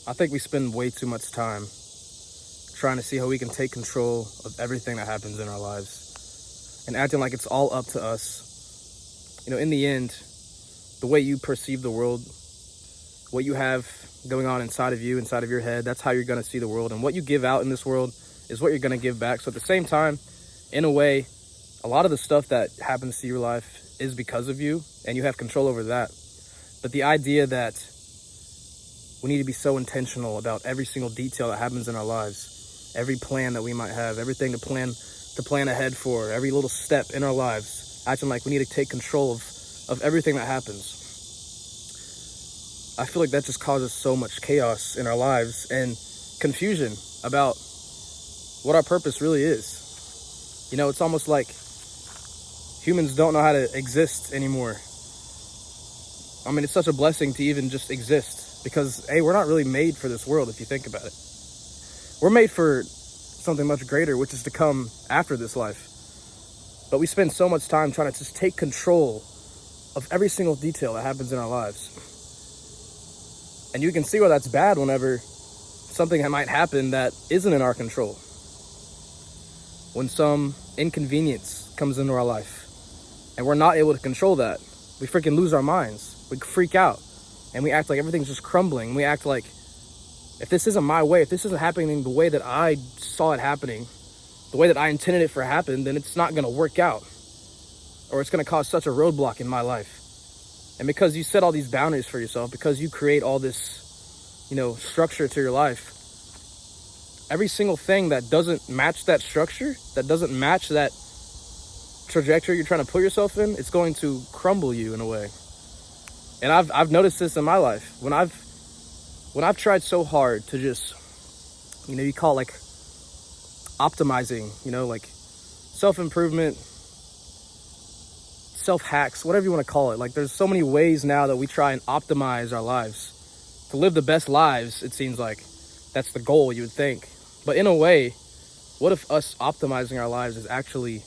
I think we spend way too much time trying to see how we can take control of everything that happens in our lives and acting like it's all up to us. In the end, the way you perceive the world, what you have going on inside of you, inside of your head, that's how you're going to see the world. And what you give out in this world is what you're going to give back. So at the same time, in a way, a lot of the stuff that happens to your life is because of you, and you have control over that. But the idea that we need to be so intentional about every single detail that happens in our lives, every plan that we might have, everything to plan ahead for, every little step in our lives, acting like we need to take control of everything that happens. I feel like that just causes so much chaos in our lives and confusion about what our purpose really is. It's almost like humans don't know how to exist anymore. I mean, it's such a blessing to even just exist because, hey, we're not really made for this world if you think about it. We're made for something much greater, which is to come after this life. But we spend so much time trying to just take control of every single detail that happens in our lives. And you can see why that's bad whenever something might happen that isn't in our control. When some inconvenience comes into our life and we're not able to control that, we freaking lose our minds. We freak out and we act like everything's just crumbling. We act like if this isn't my way, if this isn't happening the way that I saw it happening, the way that I intended it for to happen, then it's not going to work out, or it's going to cause such a roadblock in my life. And because you set all these boundaries for yourself, because you create all this, structure to your life, every single thing that doesn't match that structure, that doesn't match that trajectory you're trying to put yourself in, it's going to crumble you in a way. And I've noticed this in my life. When I've tried so hard to just, you call it like optimizing, like self-improvement, self-hacks, whatever you want to call it. Like there's so many ways now that we try and optimize our lives. To live the best lives, it seems like that's the goal, you would think. But in a way, what if us optimizing our lives is actually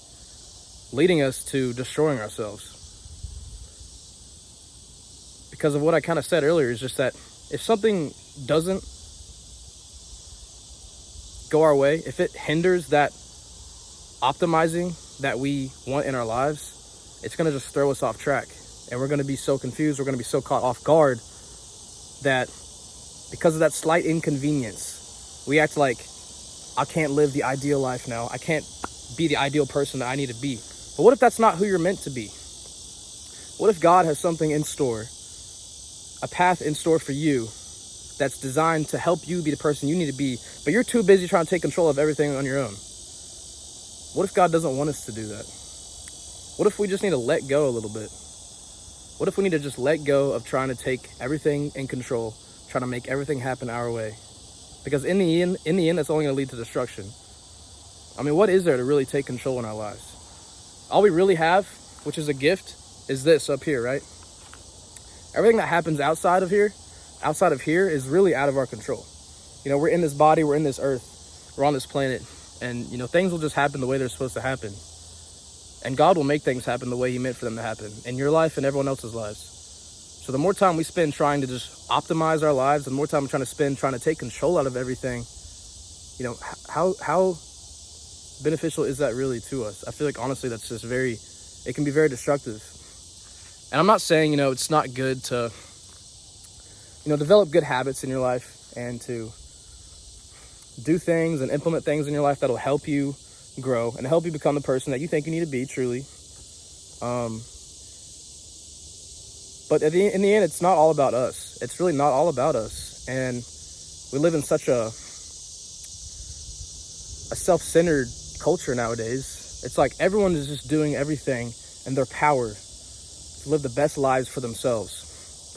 leading us to destroying ourselves? Because of what I kind of said earlier, is just that if something doesn't go our way, if it hinders that optimizing that we want in our lives, it's going to just throw us off track. And we're going to be so confused, we're going to be so caught off guard that because of that slight inconvenience, we act like, I can't live the ideal life now. I can't be the ideal person that I need to be. But what if that's not who you're meant to be? What if God has something in store, a path in store for you that's designed to help you be the person you need to be, but you're too busy trying to take control of everything on your own? What if God doesn't want us to do that? What if we just need to let go a little bit? What if we need to just let go of trying to take everything in control, trying to make everything happen our way? Because in the end, that's only going to lead to destruction. I mean, what is there to really take control in our lives? All we really have, which is a gift, is this up here, right? Everything that happens outside of here is really out of our control. We're in this body, we're in this earth, we're on this planet, and, things will just happen the way they're supposed to happen. And God will make things happen the way he meant for them to happen in your life and everyone else's lives. So the more time we spend trying to just optimize our lives, the more time we're trying to spend trying to take control out of everything, how beneficial is that really to us? I feel like, honestly, that's just it can be very destructive. And I'm not saying, it's not good to, develop good habits in your life and to do things and implement things in your life that'll help you grow and help you become the person that you think you need to be, truly. But in the end, it's not all about us. It's really not all about us. And we live in such a self-centered culture nowadays. It's like everyone is just doing everything in their power to live the best lives for themselves.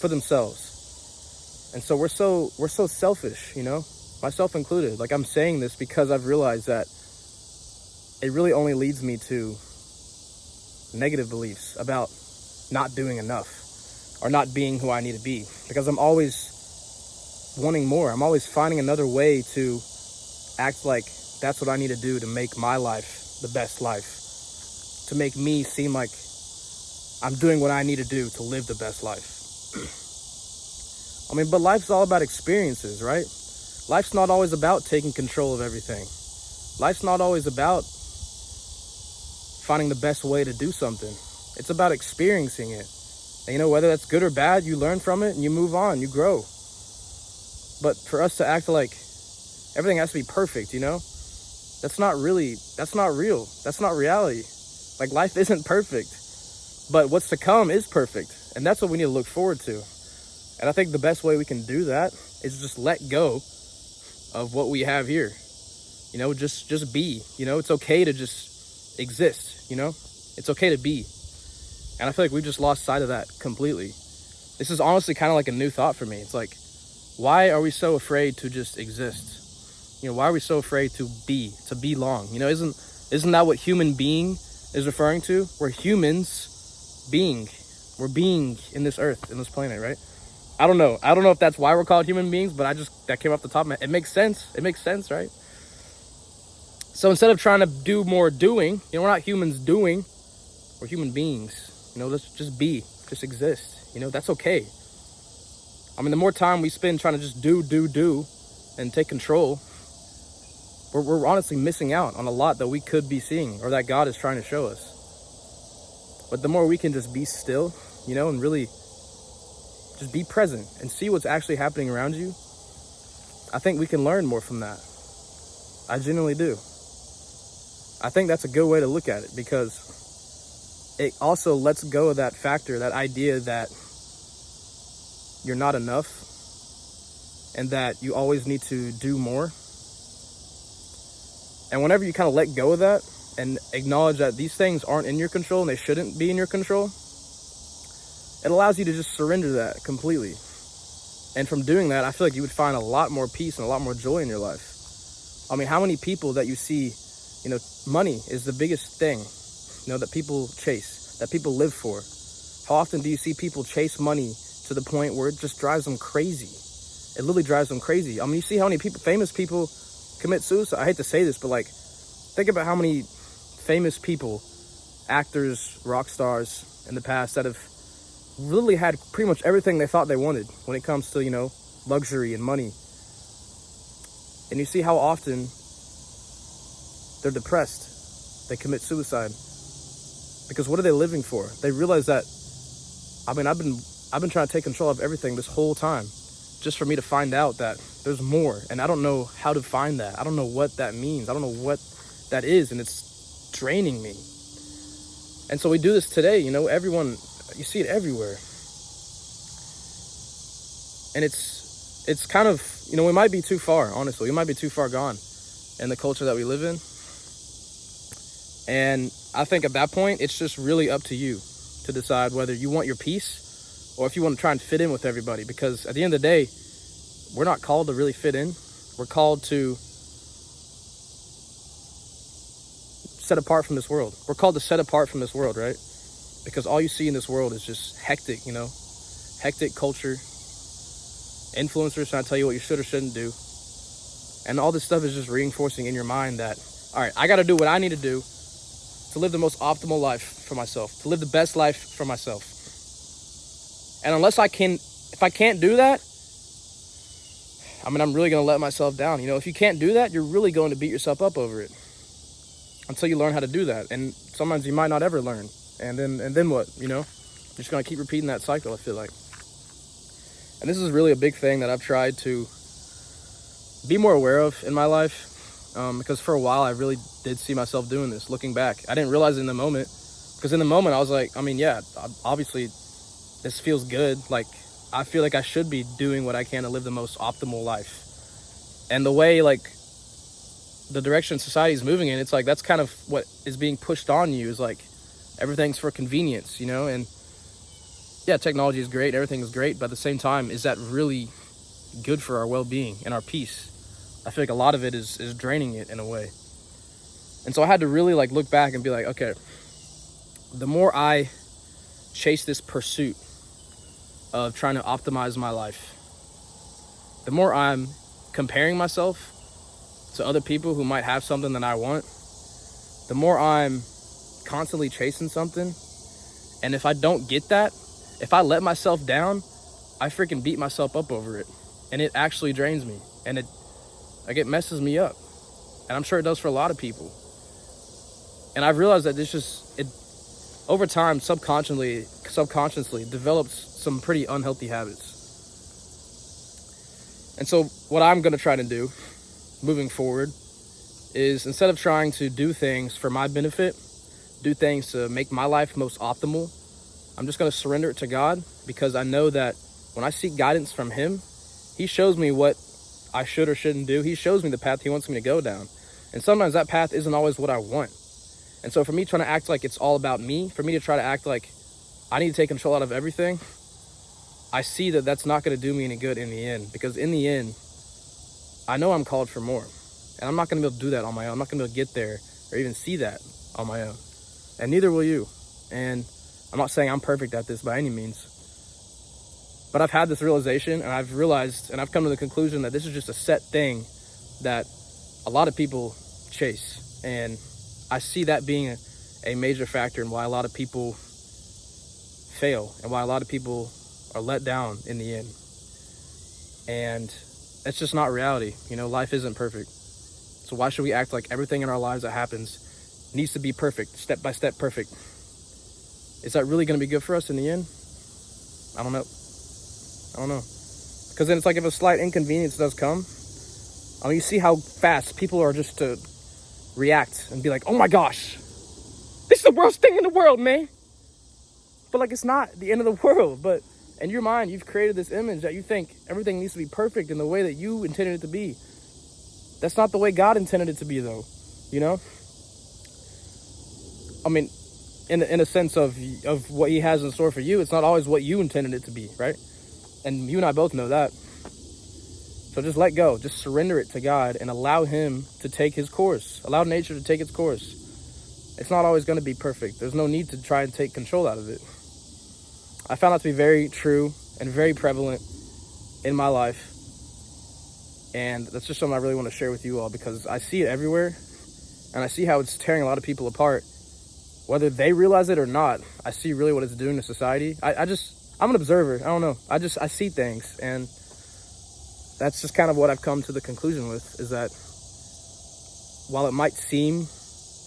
And so we're so selfish, myself included. Like, I'm saying this because I've realized that it really only leads me to negative beliefs about not doing enough or not being who I need to be, because I'm always wanting more. I'm always finding another way to act like that's what I need to do to make my life the best life, to make me seem like I'm doing what I need to do to live the best life. I mean, but life's all about experiences, right? Life's not always about taking control of everything. Life's not always about finding the best way to do something. It's about experiencing it. And, you know, whether that's good or bad, you learn from it and you move on, you grow. But for us to act like everything has to be perfect, you know, that's not real. That's not reality. Like, life isn't perfect, but what's to come is perfect. And that's what we need to look forward to. And I think the best way we can do that is just let go of what we have here. You know, just be. You know, it's okay to just exist, you know? It's okay to be. And I feel like we've just lost sight of that completely. This is honestly kind of like a new thought for me. It's like, why are we so afraid to just exist? You know, why are we so afraid to belong? You know, isn't that what human being is referring to? We're humans being. We're being in this earth, in this planet, right? I don't know if that's why we're called human beings, but that came off the top of my head. It makes sense, right? So instead of trying to do more doing, you know, we're not humans doing, we're human beings. You know, let's just be, just exist. You know, that's okay. I mean, the more time we spend trying to just do, and take control, we're honestly missing out on a lot that we could be seeing or that God is trying to show us. But the more we can just be still, you know, and really just be present and see what's actually happening around you, I think we can learn more from that. I genuinely do. I think that's a good way to look at it, because it also lets go of that factor, that idea that you're not enough and that you always need to do more. And whenever you kind of let go of that and acknowledge that these things aren't in your control and they shouldn't be in your control, it allows you to just surrender that completely. And from doing that, I feel like you would find a lot more peace and a lot more joy in your life. I mean, how many people that you see, you know, money is the biggest thing, you know, that people chase, that people live for. How often do you see people chase money to the point where it just drives them crazy? It literally drives them crazy. I mean, you see how many people, famous people commit suicide. I hate to say this, but like, think about how many famous people, actors, rock stars in the past that have literally had pretty much everything they thought they wanted when it comes to, you know, luxury and money. And you see how often they're depressed. They commit suicide. Because what are they living for? They realize that, I mean, I've been trying to take control of everything this whole time, just for me to find out that there's more, and I don't know how to find that. I don't know what that means. I don't know what that is, and it's draining me. And so we do this today, you know, everyone, you see it everywhere. And it's kind of, you know, we might be too far, honestly. We might be too far gone in the culture that we live in. And I think at that point, it's just really up to you to decide whether you want your peace or if you want to try and fit in with everybody. Because at the end of the day, we're not called to really fit in. We're called to set apart from this world. We're called to set apart from this world, right? Because all you see in this world is just hectic, you know, hectic culture, influencers trying to tell you what you should or shouldn't do. And all this stuff is just reinforcing in your mind that, all right, I got to do what I need to do to live the most optimal life for myself, to live the best life for myself. And if I can't do that, I mean, I'm really going to let myself down. You know, if you can't do that, you're really going to beat yourself up over it until you learn how to do that. And sometimes you might not ever learn. And then what, you know? You're just going to keep repeating that cycle, I feel like. And this is really a big thing that I've tried to be more aware of in my life. Because for a while, I really did see myself doing this, looking back. I didn't realize it in the moment. Because in the moment, I was like, I mean, yeah, obviously, this feels good. Like, I feel like I should be doing what I can to live the most optimal life. And the way, like, the direction society is moving in, it's like, that's kind of what is being pushed on you, is like, everything's for convenience, you know? And yeah, technology is great, everything is great, but at the same time, is that really good for our well-being and our peace? I feel like a lot of it is draining it in a way. And so I had to really like look back and be like, okay, the more I chase this pursuit of trying to optimize my life, the more I'm comparing myself to other people who might have something that I want, the more I'm constantly chasing something. And if I don't get that, if I let myself down, I freaking beat myself up over it, and it actually drains me, and it messes me up, and I'm sure it does for a lot of people. And I've realized that it over time subconsciously develops some pretty unhealthy habits. And so what I'm going to try to do moving forward is, instead of trying to do things for my benefit, do things to make my life most optimal, I'm just going to surrender it to God, because I know that when I seek guidance from him, he shows me what I should or shouldn't do. He shows me the path he wants me to go down. And sometimes that path isn't always what I want. And so for me trying to act like it's all about me, for me to try to act like I need to take control out of everything, I see that that's not going to do me any good in the end. Because in the end, I know I'm called for more. And I'm not going to be able to do that on my own. I'm not going to be able to get there or even see that on my own. And neither will you. And I'm not saying I'm perfect at this by any means. But I've had this realization, and I've realized, and I've come to the conclusion that this is just a set thing that a lot of people chase. And I see that being a major factor in why a lot of people fail and why a lot of people are let down in the end. And it's just not reality. You know, life isn't perfect. So why should we act like everything in our lives that happens needs to be perfect, step by step perfect? Is that really going to be good for us in the end? I don't know. Because then it's like, if a slight inconvenience does come, I mean, you see how fast people are just to react and be like, oh my gosh, this is the worst thing in the world, man. But like, it's not the end of the world. But in your mind, you've created this image that you think everything needs to be perfect in the way that you intended it to be. That's not the way God intended it to be, though. You know? I mean, in a sense of what he has in store for you, it's not always what you intended it to be, right? And you and I both know that. So just let go. Just surrender it to God and allow him to take his course. Allow nature to take its course. It's not always going to be perfect. There's no need to try and take control out of it. I found that to be very true and very prevalent in my life. And that's just something I really want to share with you all, because I see it everywhere. And I see how it's tearing a lot of people apart. Whether they realize it or not, I see really what it's doing to society. I'm an observer. I don't know. I see things, and that's just kind of what I've come to the conclusion with, is that while it might seem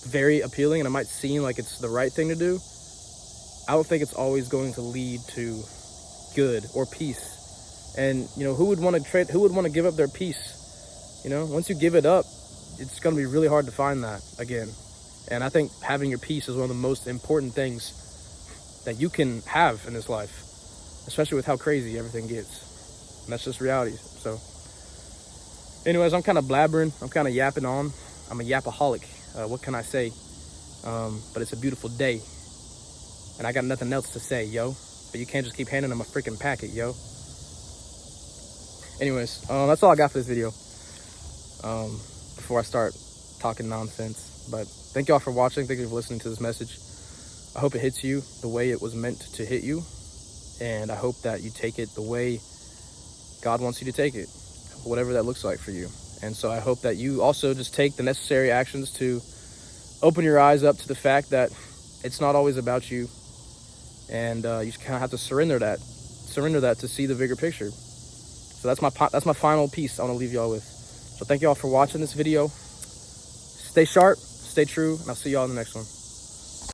very appealing and it might seem like it's the right thing to do, I don't think it's always going to lead to good or peace. And, you know, who would want to give up their peace? You know, once you give it up, it's going to be really hard to find that again. And I think having your peace is one of the most important things that you can have in this life, especially with how crazy everything gets. And that's just reality. So anyways, I'm kind of blabbering. I'm kind of yapping on. I'm a yapaholic. What can I say? But it's a beautiful day. And I got nothing else to say, yo. But you can't just keep handing them a freaking packet, yo. Anyways, that's all I got for this video. Before I start talking nonsense. But thank y'all for watching. Thank you for listening to this message. I hope it hits you the way it was meant to hit you. And I hope that you take it the way God wants you to take it, whatever that looks like for you. And so I hope that you also just take the necessary actions to open your eyes up to the fact that it's not always about you. And you just kind of have to surrender that to see the bigger picture. So that's my final piece I want to leave y'all with. So thank y'all for watching this video. Stay sharp, stay true, and I'll see y'all in the next one.